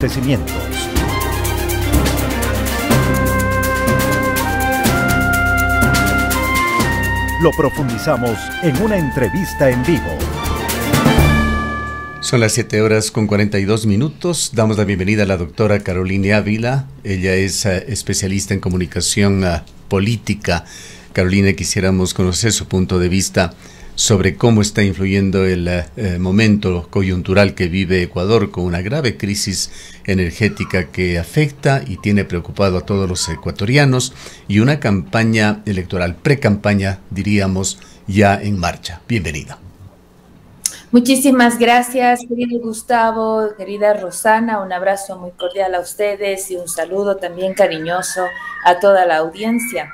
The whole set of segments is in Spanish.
acontecimientos. Lo profundizamos en una entrevista en vivo. Son las 7:42. Damos la bienvenida a la doctora Carolina Ávila. Ella es especialista en comunicación política. Carolina, quisiéramos conocer su punto de vista sobre cómo está influyendo el momento coyuntural que vive Ecuador, con una grave crisis energética que afecta y tiene preocupado a todos los ecuatorianos, y una campaña electoral, pre-campaña, diríamos, ya en marcha. Bienvenida. Muchísimas gracias, querido Gustavo, querida Rosana, un abrazo muy cordial a ustedes y un saludo también cariñoso a toda la audiencia.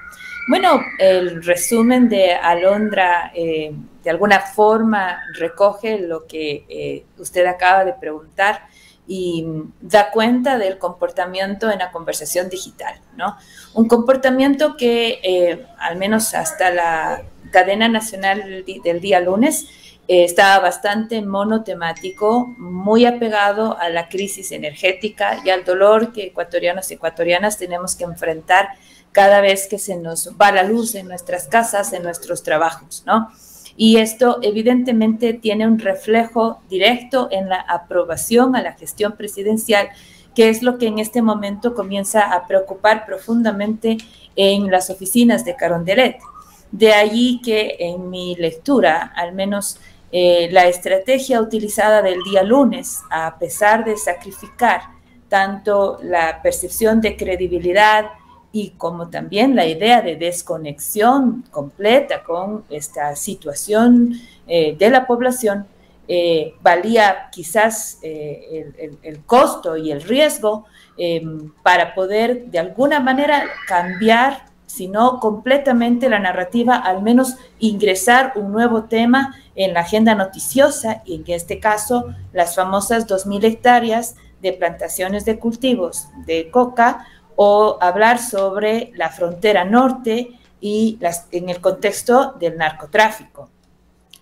Bueno, el resumen de Alondra de alguna forma recoge lo que usted acaba de preguntar y da cuenta del comportamiento en la conversación digital, ¿no? Un comportamiento que al menos hasta la cadena nacional del día lunes estaba bastante monotemático, muy apegado a la crisis energética y al dolor que ecuatorianos y ecuatorianas tenemos que enfrentar cada vez que se nos va la luz en nuestras casas, en nuestros trabajos, ¿no? Y esto evidentemente tiene un reflejo directo en la aprobación a la gestión presidencial, que es lo que en este momento comienza a preocupar profundamente en las oficinas de Carondelet. De allí que en mi lectura, al menos la estrategia utilizada del día lunes, a pesar de sacrificar tanto la percepción de credibilidad y como también la idea de desconexión completa con esta situación de la población, valía quizás el costo y el riesgo para poder de alguna manera cambiar, si no completamente la narrativa, al menos ingresar un nuevo tema en la agenda noticiosa, y en este caso las famosas 2.000 hectáreas de plantaciones de cultivos de coca, o hablar sobre la frontera norte y en el contexto del narcotráfico.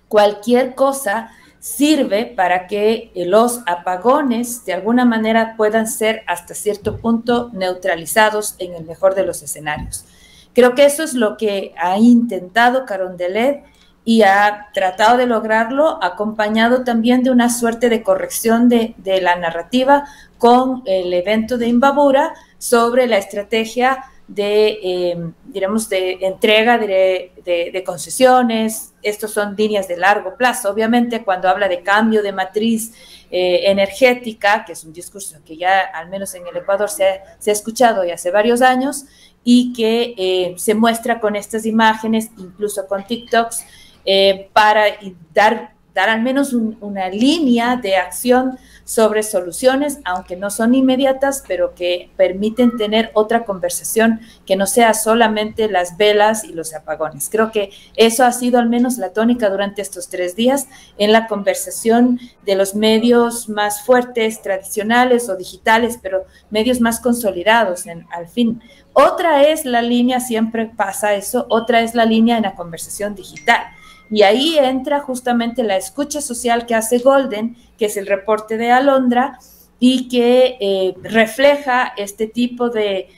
Cualquier cosa sirve para que los apagones de alguna manera puedan ser hasta cierto punto neutralizados en el mejor de los escenarios. Creo que eso es lo que ha intentado Carondelet y ha tratado de lograrlo, acompañado también de una suerte de corrección de la narrativa con el evento de Imbabura sobre la estrategia de, diremos, de entrega de concesiones. Estos son líneas de largo plazo. Obviamente, cuando habla de cambio de matriz energética, que es un discurso que ya al menos en el Ecuador se ha escuchado ya hace varios años, y que se muestra con estas imágenes, incluso con TikToks, para dar al menos una línea de acción sobre soluciones, aunque no son inmediatas, pero que permiten tener otra conversación que no sea solamente las velas y los apagones. Creo que eso ha sido al menos la tónica durante estos 3 días en la conversación de los medios más fuertes, tradicionales o digitales, pero medios más consolidados, al fin. Otra es la línea, siempre pasa eso, otra es la línea en la conversación digital. Y ahí entra justamente la escucha social que hace Golden, que es el reporte de Alondra, y que refleja este tipo de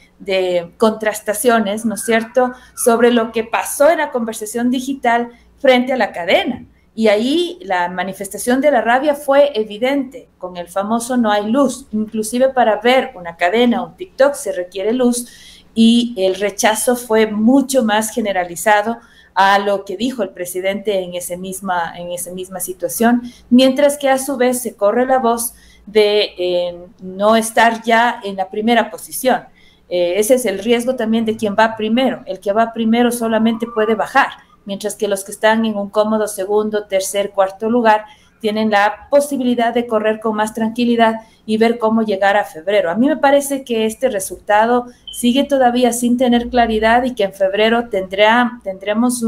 contrastaciones, ¿no es cierto?, sobre lo que pasó en la conversación digital frente a la cadena. Y ahí la manifestación de la rabia fue evidente, con el famoso no hay luz. Inclusive para ver una cadena, un TikTok, se requiere luz, y el rechazo fue mucho más generalizado a lo que dijo el presidente en esa misma situación, mientras que a su vez se corre la voz de no estar ya en la primera posición. Ese es el riesgo también de quien va primero. El que va primero solamente puede bajar, mientras que los que están en un cómodo segundo, tercer, cuarto lugar tienen la posibilidad de correr con más tranquilidad y ver cómo llegar a febrero. A mí me parece que este resultado sigue todavía sin tener claridad y que en febrero tendremos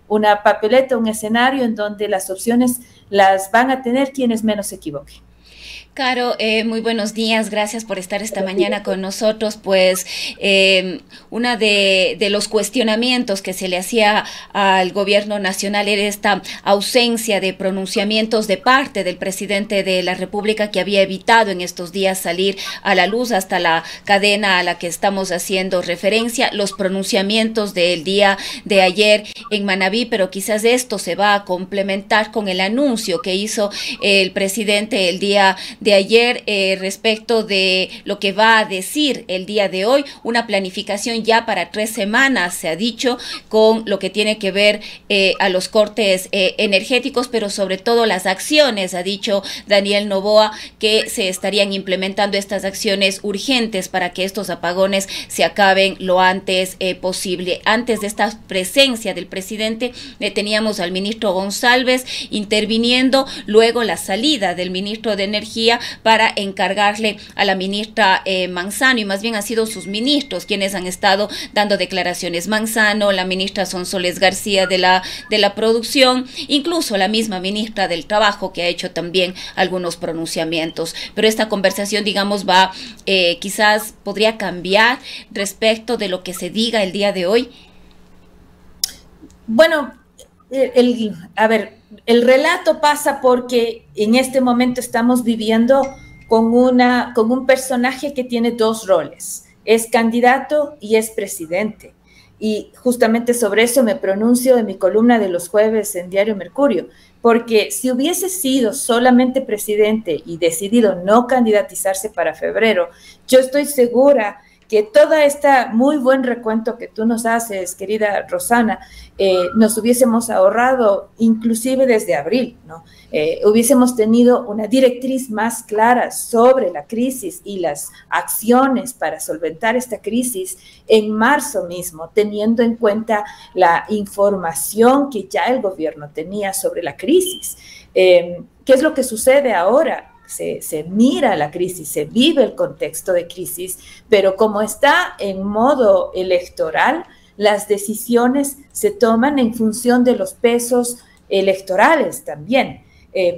una papeleta, un escenario en donde las opciones las van a tener quienes menos se equivoquen. Caro, muy buenos días, gracias por estar esta mañana con nosotros. Pues una de los cuestionamientos que se le hacía al gobierno nacional era esta ausencia de pronunciamientos de parte del presidente de la República, que había evitado en estos días salir a la luz hasta la cadena a la que estamos haciendo referencia, los pronunciamientos del día de ayer en Manabí, pero quizás esto se va a complementar con el anuncio que hizo el presidente el día de ayer respecto de lo que va a decir el día de hoy, una planificación ya para 3 semanas, se ha dicho, con lo que tiene que ver a los cortes energéticos, pero sobre todo las acciones, ha dicho Daniel Noboa, que se estarían implementando estas acciones urgentes para que estos apagones se acaben lo antes posible. Antes de esta presencia del presidente, teníamos al ministro González interviniendo, luego la salida del ministro de Energía para encargarle a la ministra Manzano, y más bien han sido sus ministros quienes han estado dando declaraciones. Manzano, la ministra Sonsoles García de la producción, incluso la misma ministra del Trabajo, que ha hecho también algunos pronunciamientos. Pero esta conversación, digamos, va, quizás podría cambiar respecto de lo que se diga el día de hoy. Bueno, el relato pasa porque en este momento estamos viviendo con un personaje que tiene 2 roles, es candidato y es presidente. Y justamente sobre eso me pronuncio en mi columna de los jueves en Diario Mercurio, porque si hubiese sido solamente presidente y decidido no candidatizarse para febrero, yo estoy segura que toda esta muy buen recuento que tú nos haces, querida Rosana, nos hubiésemos ahorrado inclusive desde abril, ¿no? Hubiésemos tenido una directriz más clara sobre la crisis y las acciones para solventar esta crisis en marzo mismo, teniendo en cuenta la información que ya el gobierno tenía sobre la crisis. ¿Qué es lo que sucede ahora? Se mira la crisis, se vive el contexto de crisis, pero como está en modo electoral, las decisiones se toman en función de los pesos electorales también.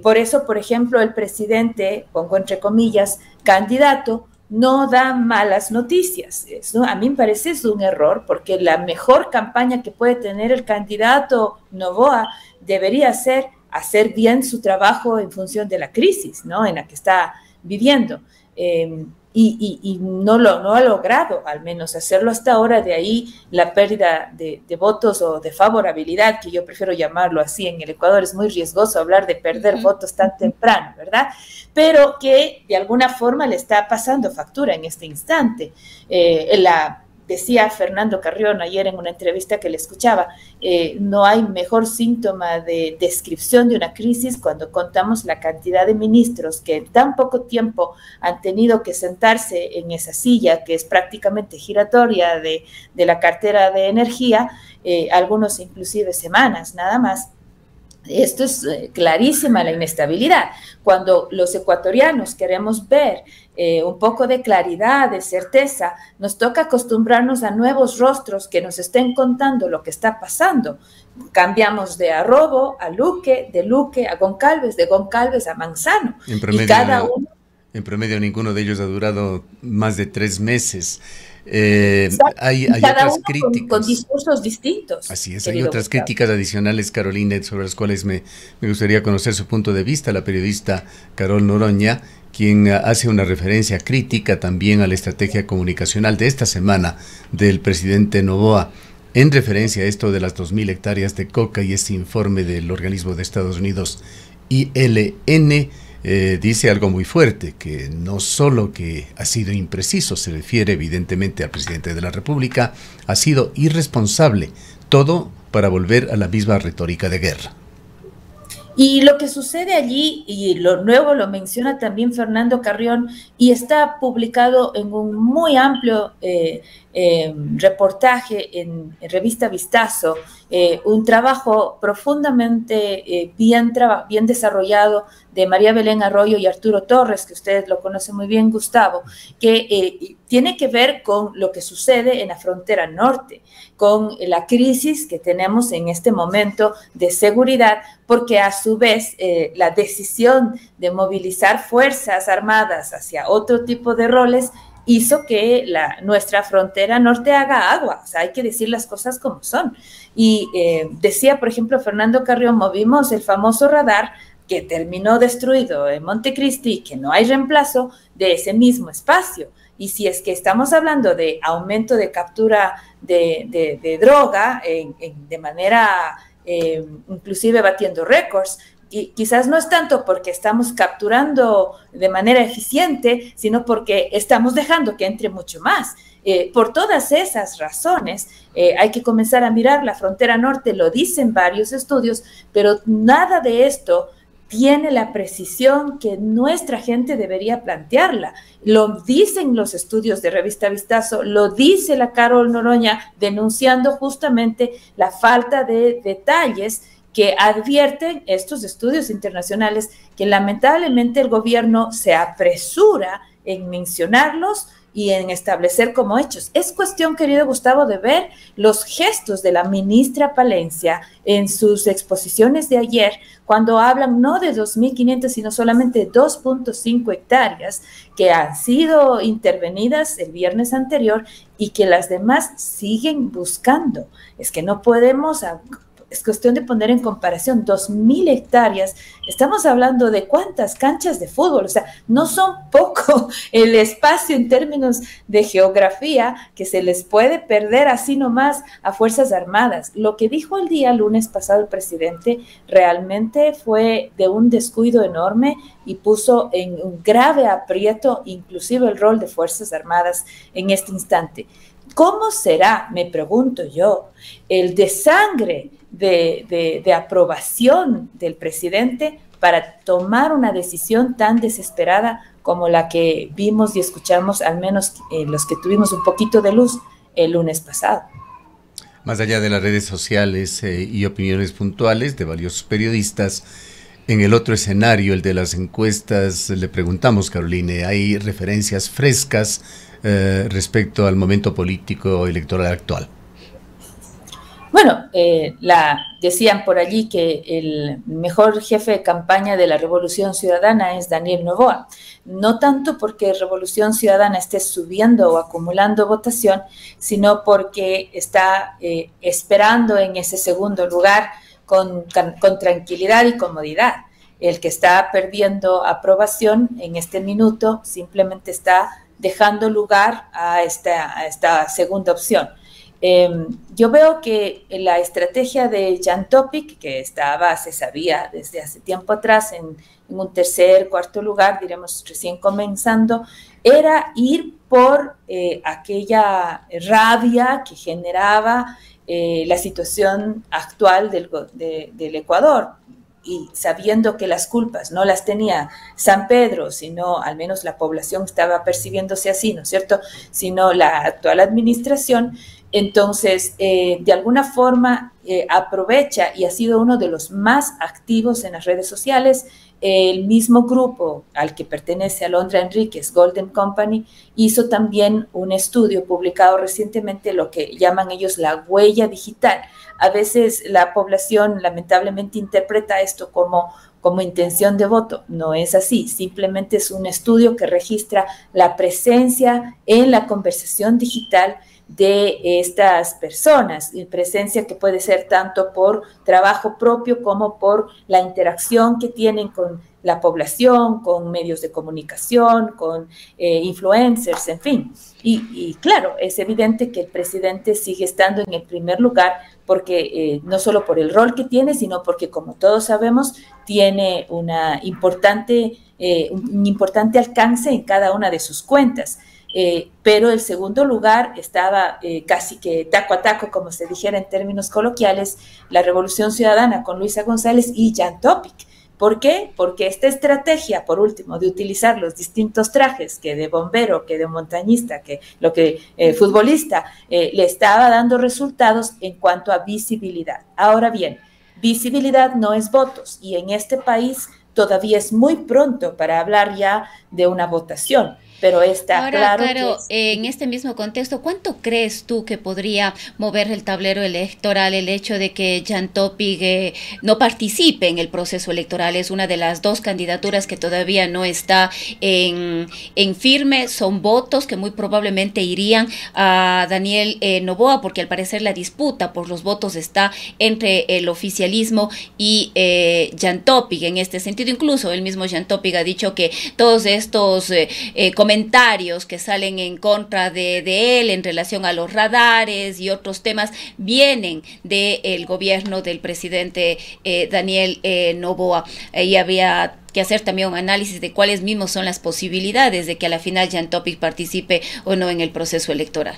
Por eso, por ejemplo, el presidente, pongo entre comillas, candidato, no da malas noticias. Eso a mí me parece es un error, porque la mejor campaña que puede tener el candidato Noboa debería ser hacer bien su trabajo en función de la crisis, ¿no?, en la que está viviendo. Y no ha logrado, al menos, hacerlo hasta ahora. De ahí la pérdida de votos o de favorabilidad, que yo prefiero llamarlo así. En el Ecuador es muy riesgoso hablar de perder votos tan temprano, ¿verdad? Pero que de alguna forma le está pasando factura en este instante. Decía Fernando Carrión ayer en una entrevista que le escuchaba, no hay mejor síntoma de descripción de una crisis cuando contamos la cantidad de ministros que en tan poco tiempo han tenido que sentarse en esa silla, que es prácticamente giratoria de la cartera de energía, algunos inclusive semanas nada más. Esto es clarísima la inestabilidad. Cuando los ecuatorianos queremos ver un poco de claridad, de certeza, nos toca acostumbrarnos a nuevos rostros que nos estén contando lo que está pasando. Cambiamos de Arrobo a Luque, de Luque a Goncalves, de Goncalves a Manzano. En promedio, y cada uno, en promedio ninguno de ellos ha durado más de 3 meses. Hay otras críticas con discursos distintos. Así es, hay otras críticas adicionales, Carolina, sobre las cuales me gustaría conocer su punto de vista. La periodista Carol Noroña, quien hace una referencia crítica también a la estrategia comunicacional de esta semana del presidente Noboa, en referencia a esto de las 2.000 hectáreas de coca y ese informe del organismo de Estados Unidos, ILN. Dice algo muy fuerte, que no solo que ha sido impreciso, se refiere evidentemente al presidente de la República, ha sido irresponsable, todo para volver a la misma retórica de guerra. Y lo que sucede allí, y lo nuevo lo menciona también Fernando Carrión, y está publicado en un muy amplio reportaje en revista Vistazo, un trabajo profundamente bien desarrollado de María Belén Arroyo y Arturo Torres, que ustedes lo conocen muy bien, Gustavo, que tiene que ver con lo que sucede en la frontera norte, con la crisis que tenemos en este momento de seguridad, porque a su vez la decisión de movilizar fuerzas armadas hacia otro tipo de roles hizo que nuestra frontera norte haga agua. O sea, hay que decir las cosas como son. Y decía, por ejemplo, Fernando Carrión, movimos el famoso radar que terminó destruido en Montecristi y que no hay reemplazo de ese mismo espacio. Y si es que estamos hablando de aumento de captura de droga de manera inclusive batiendo récords, y quizás no es tanto porque estamos capturando de manera eficiente, sino porque estamos dejando que entre mucho más. Por todas esas razones, hay que comenzar a mirar la frontera norte, lo dicen varios estudios, pero nada de esto tiene la precisión que nuestra gente debería plantearla. Lo dicen los estudios de Revista Vistazo, lo dice la Carol Noroña, denunciando justamente la falta de detalles que advierten estos estudios internacionales, que lamentablemente el gobierno se apresura en mencionarlos y en establecer como hechos. Es cuestión, querido Gustavo, de ver los gestos de la ministra Palencia en sus exposiciones de ayer, cuando hablan no de 2.500, sino solamente de 2.5 hectáreas que han sido intervenidas el viernes anterior y que las demás siguen buscando. Es que no podemos... Es cuestión de poner en comparación 2.000 hectáreas. Estamos hablando de cuántas canchas de fútbol. O sea, no son poco el espacio en términos de geografía que se les puede perder así nomás a Fuerzas Armadas. Lo que dijo el día lunes pasado el presidente realmente fue de un descuido enorme y puso en un grave aprieto inclusive el rol de Fuerzas Armadas en este instante. ¿Cómo será, me pregunto yo, el desangre de aprobación del presidente para tomar una decisión tan desesperada como la que vimos y escuchamos, al menos los que tuvimos un poquito de luz el lunes pasado? Más allá de las redes sociales y opiniones puntuales de varios periodistas, en el otro escenario, el de las encuestas, le preguntamos, Caroline, ¿hay referencias frescas respecto al momento político electoral actual? Bueno, decían por allí que el mejor jefe de campaña de la Revolución Ciudadana es Daniel Noboa. No tanto porque Revolución Ciudadana esté subiendo o acumulando votación, sino porque está esperando en ese segundo lugar con tranquilidad y comodidad. El que está perdiendo aprobación en este minuto simplemente está dejando lugar a esta segunda opción. Yo veo que la estrategia de Jan Topic, que se sabía desde hace tiempo atrás en un tercer, cuarto lugar, diremos recién comenzando, era ir por aquella rabia que generaba la situación actual del Ecuador, y sabiendo que las culpas no las tenía San Pedro, sino al menos la población estaba percibiéndose así, ¿no es cierto?, sino la actual administración. Entonces, de alguna forma aprovecha y ha sido uno de los más activos en las redes sociales. El mismo grupo al que pertenece Alondra Enríquez, Golden Company, hizo también un estudio publicado recientemente, lo que llaman ellos la huella digital. A veces la población lamentablemente interpreta esto como intención de voto. No es así, simplemente es un estudio que registra la presencia en la conversación digital de estas personas, y presencia que puede ser tanto por trabajo propio como por la interacción que tienen con la población, con medios de comunicación, con influencers, en fin. Y claro, es evidente que el presidente sigue estando en el primer lugar porque no solo por el rol que tiene, sino porque, como todos sabemos, tiene un importante alcance en cada una de sus cuentas. Pero el segundo lugar estaba casi que taco a taco, como se dijera en términos coloquiales, la Revolución Ciudadana con Luisa González y Jan Topic. ¿Por qué? Porque esta estrategia, por último, de utilizar los distintos trajes, que de bombero, que de montañista, que futbolista, le estaba dando resultados en cuanto a visibilidad. Ahora bien, visibilidad no es votos, y en este país todavía es muy pronto para hablar ya de una votación. Pero está ahora, claro que en este mismo contexto, ¿cuánto crees tú que podría mover el tablero electoral el hecho de que Jan Topic no participe en el proceso electoral? Es una de las dos candidaturas que todavía no está en firme. Son votos que muy probablemente irían a Daniel Noboa, porque al parecer la disputa por los votos está entre el oficialismo y Jan Topic. En este sentido, incluso el mismo Jan Topic ha dicho que todos estos comentarios que salen en contra de él en relación a los radares y otros temas vienen del gobierno del presidente Daniel Noboa. Y había que hacer también un análisis de cuáles mismos son las posibilidades de que a la final Jan Topic participe o no en el proceso electoral.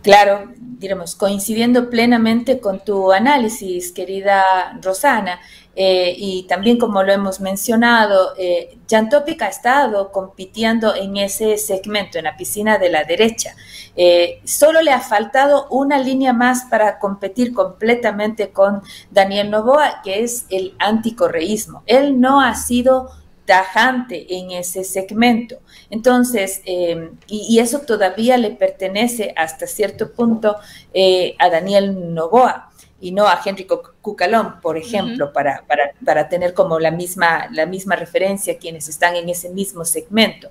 Claro, diremos, coincidiendo plenamente con tu análisis, querida Rosana, y también como lo hemos mencionado, Jan Topic ha estado compitiendo en ese segmento, en la piscina de la derecha. Solo le ha faltado una línea más para competir completamente con Daniel Noboa, que es el anticorreísmo. Él no ha sido tajante en ese segmento. Entonces, y eso todavía le pertenece hasta cierto punto a Daniel Noboa y no a Henry Cucalón, por ejemplo, para tener como la misma referencia quienes están en ese mismo segmento.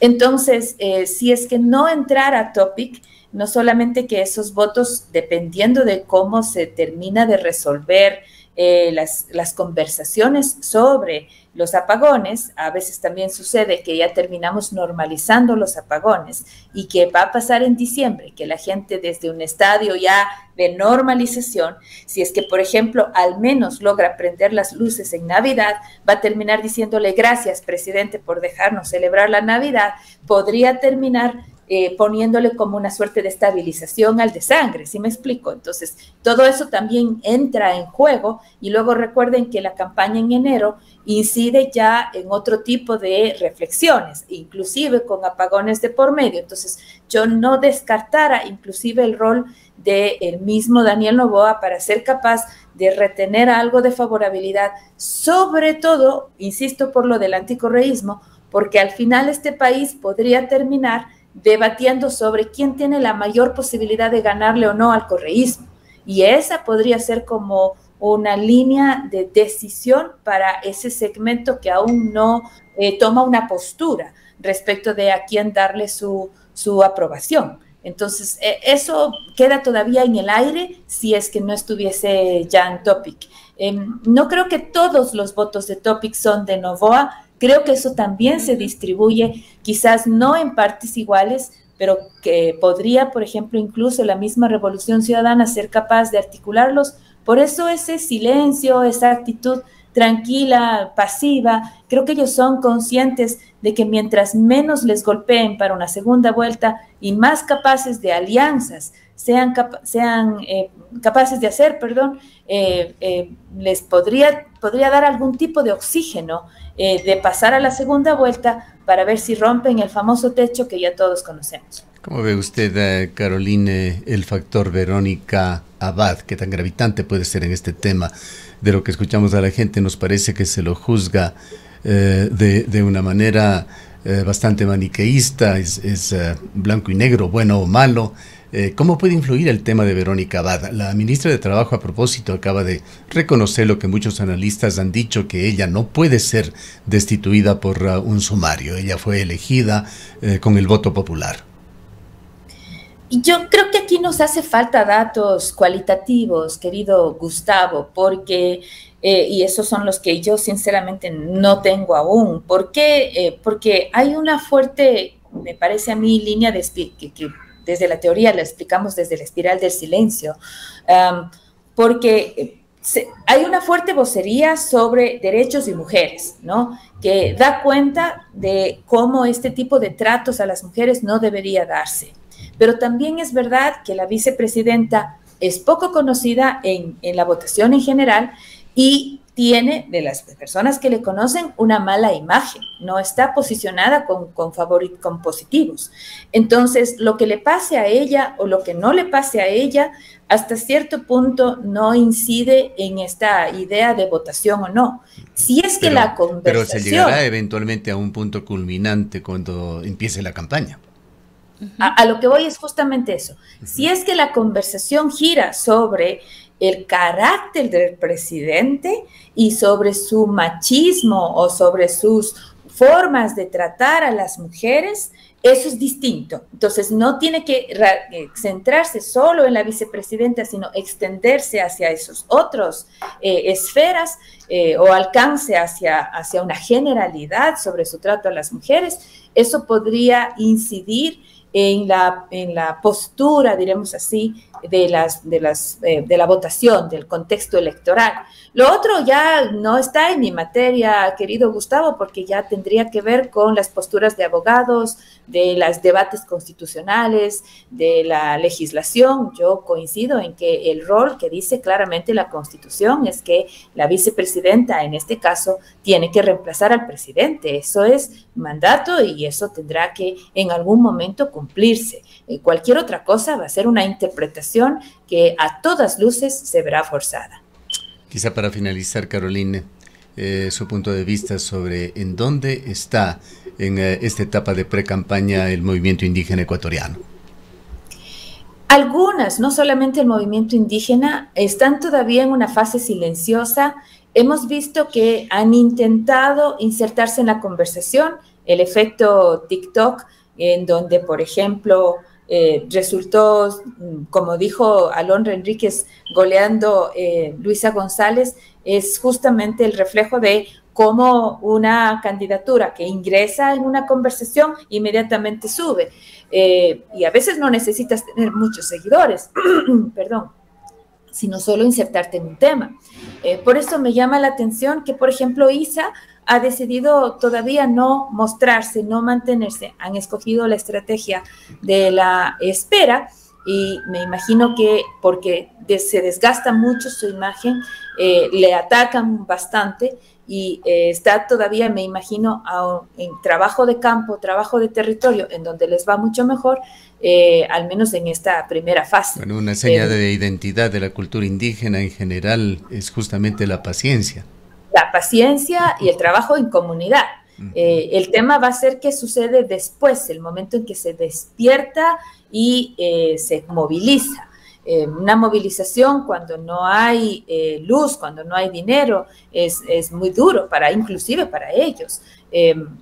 Entonces, si es que no entrara Topic, no solamente que esos votos, dependiendo de cómo se termina de resolver las conversaciones sobre los apagones, a veces también sucede que ya terminamos normalizando los apagones y que va a pasar en diciembre, que la gente desde un estadio ya de normalización, si es que, por ejemplo, al menos logra prender las luces en Navidad, va a terminar diciéndole gracias, presidente, por dejarnos celebrar la Navidad, podría terminar poniéndole como una suerte de estabilización al desangre, ¿sí me explico? Entonces, todo eso también entra en juego y luego recuerden que la campaña en enero incide ya en otro tipo de reflexiones, inclusive con apagones de por medio. Entonces, yo no descartara inclusive el rol del mismo Daniel Noboa para ser capaz de retener algo de favorabilidad, sobre todo, insisto, por lo del anticorreísmo, porque al final este país podría terminar debatiendo sobre quién tiene la mayor posibilidad de ganarle o no al correísmo. Y esa podría ser como una línea de decisión para ese segmento que aún no toma una postura respecto de a quién darle su aprobación. Entonces, eso queda todavía en el aire si es que no estuviese Jan Topic. No creo que todos los votos de Topic son de Noboa. Creo que eso también se distribuye, quizás no en partes iguales, pero que podría, por ejemplo, incluso la misma Revolución Ciudadana ser capaz de articularlos. Por eso ese silencio, esa actitud tranquila, pasiva, creo que ellos son conscientes de que mientras menos les golpeen para una segunda vuelta y más capaces de alianzas sean capaces de hacer, les podría dar algún tipo de oxígeno de pasar a la segunda vuelta para ver si rompen el famoso techo que ya todos conocemos. ¿Cómo ve usted, Caroline, el factor Verónica Abad? ¿Qué tan gravitante puede ser en este tema? De lo que escuchamos a la gente, nos parece que se lo juzga de una manera bastante maniqueísta, es blanco y negro, bueno o malo. ¿Cómo puede influir el tema de Verónica Abad? La ministra de Trabajo, a propósito, acaba de reconocer lo que muchos analistas han dicho, que ella no puede ser destituida por un sumario. Ella fue elegida con el voto popular. Yo creo que aquí nos hace falta datos cualitativos, querido Gustavo, porque, y esos son los que yo sinceramente no tengo aún. ¿Por qué? Porque hay una fuerte, me parece a mí, línea de que desde la teoría la explicamos desde la espiral del silencio, porque hay una fuerte vocería sobre derechos y mujeres, ¿no? Que da cuenta de cómo este tipo de tratos a las mujeres no debería darse. Pero también es verdad que la vicepresidenta es poco conocida en la votación en general y tiene, de las personas que le conocen, una mala imagen, no está posicionada con positivos. Entonces, lo que le pase a ella o lo que no le pase a ella, hasta cierto punto no incide en esta idea de votación o no. Si es que la conversación... Pero se llegará eventualmente a un punto culminante cuando empiece la campaña. A lo que voy es justamente eso. Si es que la conversación gira sobre el carácter del presidente y sobre su machismo o sobre sus formas de tratar a las mujeres, eso es distinto. Entonces, no tiene que centrarse solo en la vicepresidenta, sino extenderse hacia esos otros esferas o alcance hacia una generalidad sobre su trato a las mujeres. Eso podría incidir en la postura, diremos así, de la votación, del contexto electoral. Lo otro ya no está en mi materia, querido Gustavo, porque ya tendría que ver con las posturas de abogados, de los debates constitucionales, de la legislación. Yo coincido en que el rol que dice claramente la Constitución es que la vicepresidenta, en este caso, tiene que reemplazar al presidente. Eso es mandato y eso tendrá que en algún momento cumplirse. Cualquier otra cosa va a ser una interpretación que a todas luces se verá forzada. Quizá para finalizar, Caroline, su punto de vista sobre en dónde está en esta etapa de pre-campaña el movimiento indígena ecuatoriano. Algunas, no solamente el movimiento indígena, están todavía en una fase silenciosa. Hemos visto que han intentado insertarse en la conversación, el efecto TikTok, en donde, por ejemplo, resultó, como dijo Alondra Enríquez, goleando Luisa González, es justamente el reflejo de cómo una candidatura que ingresa en una conversación inmediatamente sube. Y a veces no necesitas tener muchos seguidores, perdón, sino solo insertarte en un tema. Por eso me llama la atención que, por ejemplo, ISA ha decidido todavía no mostrarse, no mantenerse. Han escogido la estrategia de la espera y me imagino que porque se desgasta mucho su imagen, le atacan bastante y está todavía, me imagino, en trabajo de campo, trabajo de territorio, en donde les va mucho mejor, al menos en esta primera fase. Bueno, una señal de identidad de la cultura indígena en general es justamente la paciencia. La paciencia y el trabajo en comunidad. El tema va a ser qué sucede después, el momento en que se despierta y se moviliza. Una movilización cuando no hay luz, cuando no hay dinero, es muy duro, inclusive para ellos.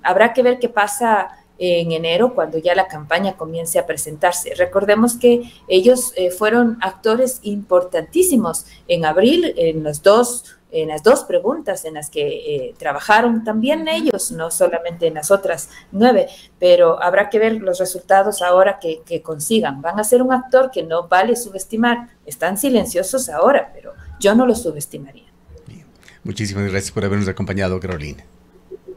Habrá que ver qué pasa en enero cuando ya la campaña comience a presentarse. Recordemos que ellos fueron actores importantísimos en abril en las dos preguntas en las que trabajaron también ellos, no solamente en las otras 9, pero habrá que ver los resultados ahora que consigan. Van a ser un actor que no vale subestimar. Están silenciosos ahora, pero yo no los subestimaría. Bien. Muchísimas gracias por habernos acompañado, Carolina.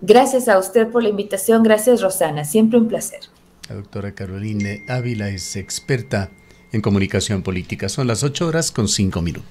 Gracias a usted por la invitación. Gracias, Rosana. Siempre un placer. La doctora Caroline Ávila es experta en comunicación política. Son las 8:05 minutos.